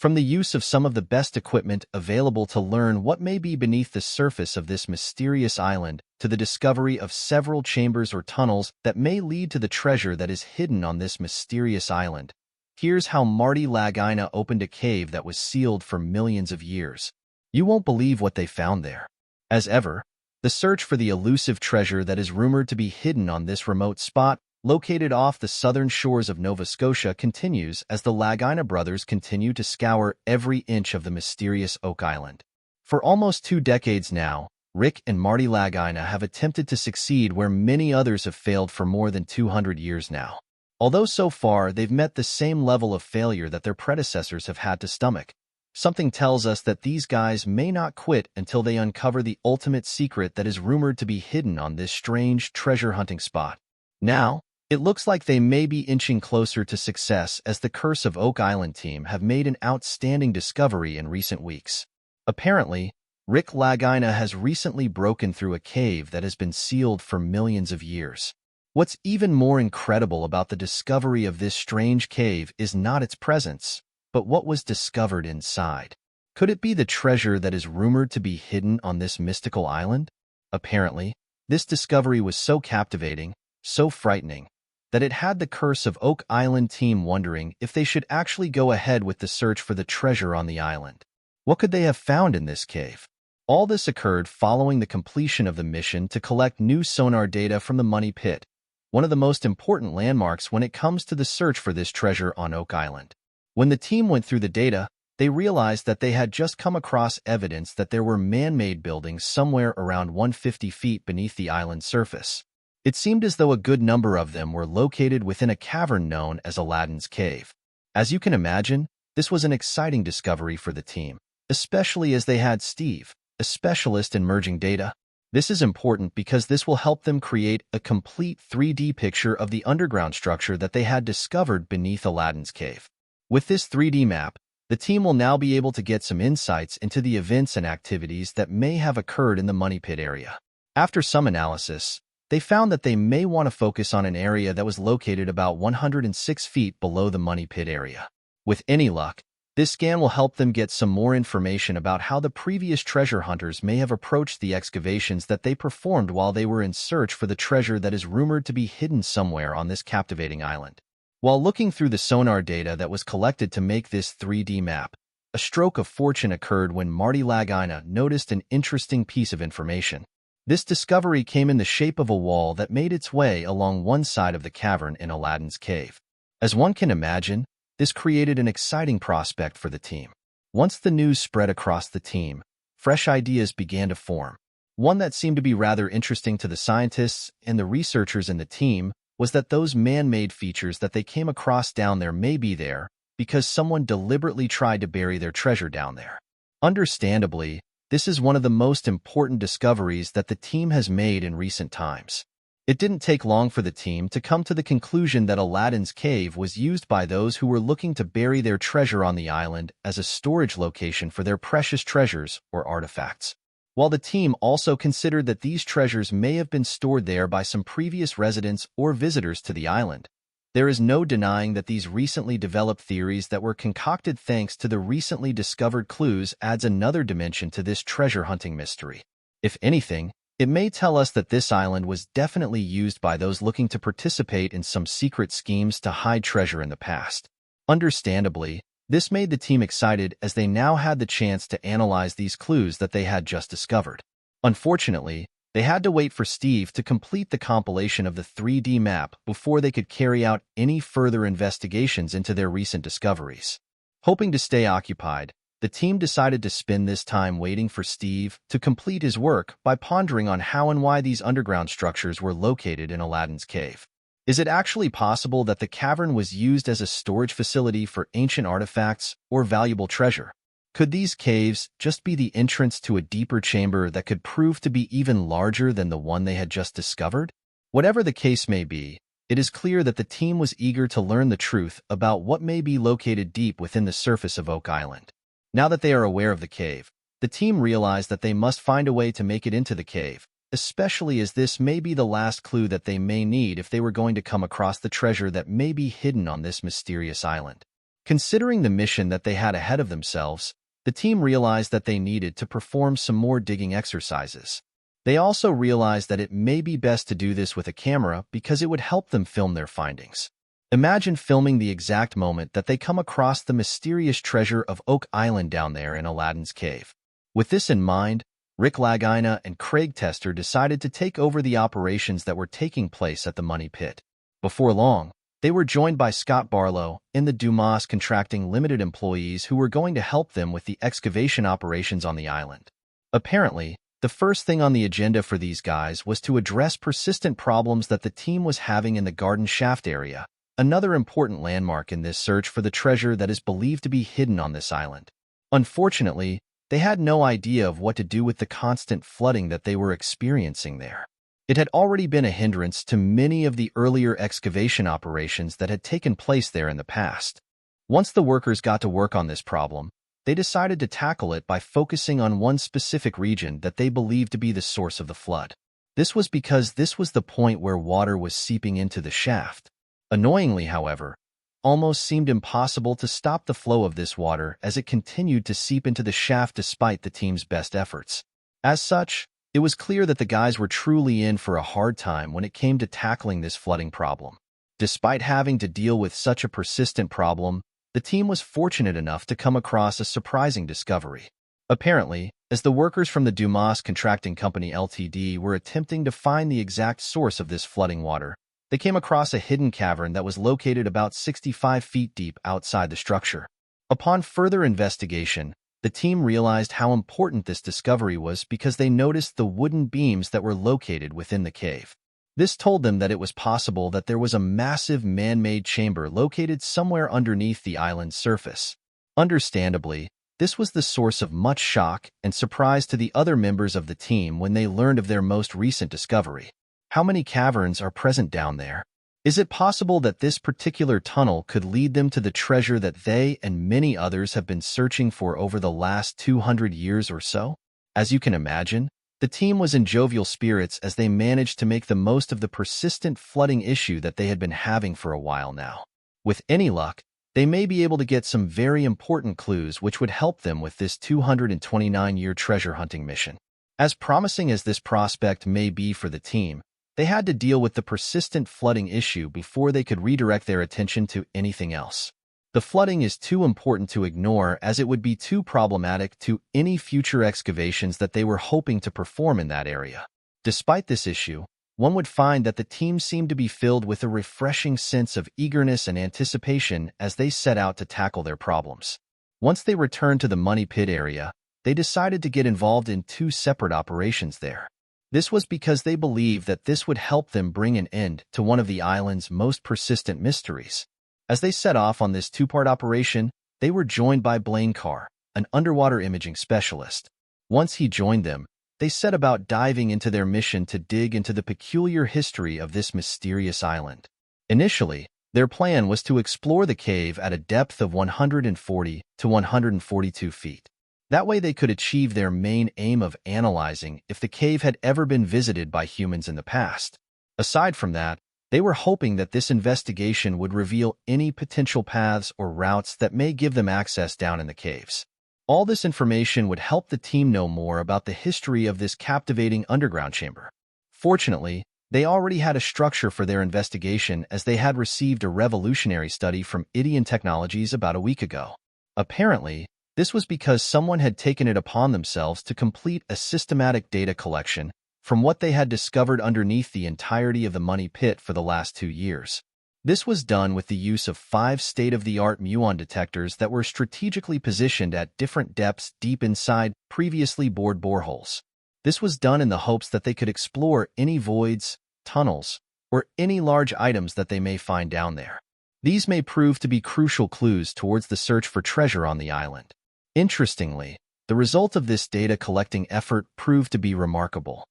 From the use of some of the best equipment available to learn what may be beneath the surface of this mysterious island, to the discovery of several chambers or tunnels that may lead to the treasure that is hidden on this mysterious island, here's how Marty Lagina opened a cave that was sealed for millions of years. You won't believe what they found there. As ever, the search for the elusive treasure that is rumored to be hidden on this remote spot, located off the southern shores of Nova Scotia, continues as the Lagina brothers continue to scour every inch of the mysterious Oak Island. For almost 2 decades now, Rick and Marty Lagina have attempted to succeed where many others have failed for more than 200 years now. Although so far they've met the same level of failure that their predecessors have had to stomach, something tells us that these guys may not quit until they uncover the ultimate secret that is rumored to be hidden on this strange treasure hunting spot. Now, it looks like they may be inching closer to success as the Curse of Oak Island team have made an outstanding discovery in recent weeks. Apparently, Rick Lagina has recently broken through a cave that has been sealed for millions of years. What's even more incredible about the discovery of this strange cave is not its presence, but what was discovered inside. Could it be the treasure that is rumored to be hidden on this mystical island? Apparently, this discovery was so captivating, so frightening, that it had the Curse of Oak Island team wondering if they should actually go ahead with the search for the treasure on the island. What could they have found in this cave? All this occurred following the completion of the mission to collect new sonar data from the Money Pit, one of the most important landmarks when it comes to the search for this treasure on Oak Island. When the team went through the data, they realized that they had just come across evidence that there were man-made buildings somewhere around 150 feet beneath the island's surface. It seemed as though a good number of them were located within a cavern known as Aladdin's Cave. As you can imagine, this was an exciting discovery for the team, especially as they had Steve, a specialist in merging data. This is important because this will help them create a complete 3D picture of the underground structure that they had discovered beneath Aladdin's Cave. With this 3D map, the team will now be able to get some insights into the events and activities that may have occurred in the Money Pit area. After some analysis, they found that they may want to focus on an area that was located about 106 feet below the Money Pit area. With any luck, this scan will help them get some more information about how the previous treasure hunters may have approached the excavations that they performed while they were in search for the treasure that is rumored to be hidden somewhere on this captivating island. While looking through the sonar data that was collected to make this 3D map, a stroke of fortune occurred when Marty Lagina noticed an interesting piece of information. This discovery came in the shape of a wall that made its way along one side of the cavern in Aladdin's Cave. As one can imagine, this created an exciting prospect for the team. Once the news spread across the team, fresh ideas began to form. One that seemed to be rather interesting to the scientists and the researchers in the team was that those man-made features that they came across down there may be there because someone deliberately tried to bury their treasure down there. Understandably, this is one of the most important discoveries that the team has made in recent times. It didn't take long for the team to come to the conclusion that Aladdin's Cave was used by those who were looking to bury their treasure on the island as a storage location for their precious treasures or artifacts. While the team also considered that these treasures may have been stored there by some previous residents or visitors to the island, there is no denying that these recently developed theories that were concocted thanks to the recently discovered clues adds another dimension to this treasure hunting mystery. If anything, it may tell us that this island was definitely used by those looking to participate in some secret schemes to hide treasure in the past. Understandably, this made the team excited as they now had the chance to analyze these clues that they had just discovered. Unfortunately, they had to wait for Steve to complete the compilation of the 3D map before they could carry out any further investigations into their recent discoveries. Hoping to stay occupied, the team decided to spend this time waiting for Steve to complete his work by pondering on how and why these underground structures were located in Aladdin's Cave. Is it actually possible that the cavern was used as a storage facility for ancient artifacts or valuable treasure? Could these caves just be the entrance to a deeper chamber that could prove to be even larger than the one they had just discovered? Whatever the case may be, it is clear that the team was eager to learn the truth about what may be located deep within the surface of Oak Island. Now that they are aware of the cave, the team realized that they must find a way to make it into the cave, especially as this may be the last clue that they may need if they were going to come across the treasure that may be hidden on this mysterious island. Considering the mission that they had ahead of themselves, the team realized that they needed to perform some more digging exercises. They also realized that it may be best to do this with a camera because it would help them film their findings. Imagine filming the exact moment that they come across the mysterious treasure of Oak Island down there in Aladdin's cave. With this in mind, Rick Lagina and Craig Tester decided to take over the operations that were taking place at the Money Pit. Before long, they were joined by Scott Barlow and the Dumas Contracting Limited employees who were going to help them with the excavation operations on the island. Apparently, the first thing on the agenda for these guys was to address persistent problems that the team was having in the Garden Shaft area, another important landmark in this search for the treasure that is believed to be hidden on this island. Unfortunately, they had no idea of what to do with the constant flooding that they were experiencing there. It had already been a hindrance to many of the earlier excavation operations that had taken place there in the past. Once the workers got to work on this problem, they decided to tackle it by focusing on one specific region that they believed to be the source of the flood. This was because this was the point where water was seeping into the shaft. Annoyingly, however, almost seemed impossible to stop the flow of this water as it continued to seep into the shaft despite the team's best efforts. As such, it was clear that the guys were truly in for a hard time when it came to tackling this flooding problem. Despite having to deal with such a persistent problem, the team was fortunate enough to come across a surprising discovery. Apparently, as the workers from the Dumas Contracting Company Ltd. were attempting to find the exact source of this flooding water, they came across a hidden cavern that was located about 65 feet deep outside the structure. Upon further investigation, the team realized how important this discovery was because they noticed the wooden beams that were located within the cave. This told them that it was possible that there was a massive man-made chamber located somewhere underneath the island's surface. Understandably, this was the source of much shock and surprise to the other members of the team when they learned of their most recent discovery. How many caverns are present down there? Is it possible that this particular tunnel could lead them to the treasure that they and many others have been searching for over the last 200 years or so? As you can imagine, the team was in jovial spirits as they managed to make the most of the persistent flooding issue that they had been having for a while now. With any luck, they may be able to get some very important clues which would help them with this 229-year treasure hunting mission. As promising as this prospect may be for the team, they had to deal with the persistent flooding issue before they could redirect their attention to anything else. The flooding is too important to ignore as it would be too problematic to any future excavations that they were hoping to perform in that area. Despite this issue, one would find that the team seemed to be filled with a refreshing sense of eagerness and anticipation as they set out to tackle their problems. Once they returned to the Money Pit area, they decided to get involved in two separate operations there. This was because they believed that this would help them bring an end to one of the island's most persistent mysteries. As they set off on this two-part operation, they were joined by Blaine Carr, an underwater imaging specialist. Once he joined them, they set about diving into their mission to dig into the peculiar history of this mysterious island. Initially, their plan was to explore the cave at a depth of 140 to 142 feet. That way they could achieve their main aim of analyzing if the cave had ever been visited by humans in the past. Aside from that, they were hoping that this investigation would reveal any potential paths or routes that may give them access down in the caves. All this information would help the team know more about the history of this captivating underground chamber. Fortunately, they already had a structure for their investigation as they had received a revolutionary study from Idian Technologies about a week ago. Apparently, this was because someone had taken it upon themselves to complete a systematic data collection from what they had discovered underneath the entirety of the Money Pit for the last 2 years. This was done with the use of 5 state-of-the-art muon detectors that were strategically positioned at different depths deep inside previously bored boreholes. This was done in the hopes that they could explore any voids, tunnels, or any large items that they may find down there. These may prove to be crucial clues towards the search for treasure on the island. Interestingly, the result of this data collecting effort proved to be remarkable.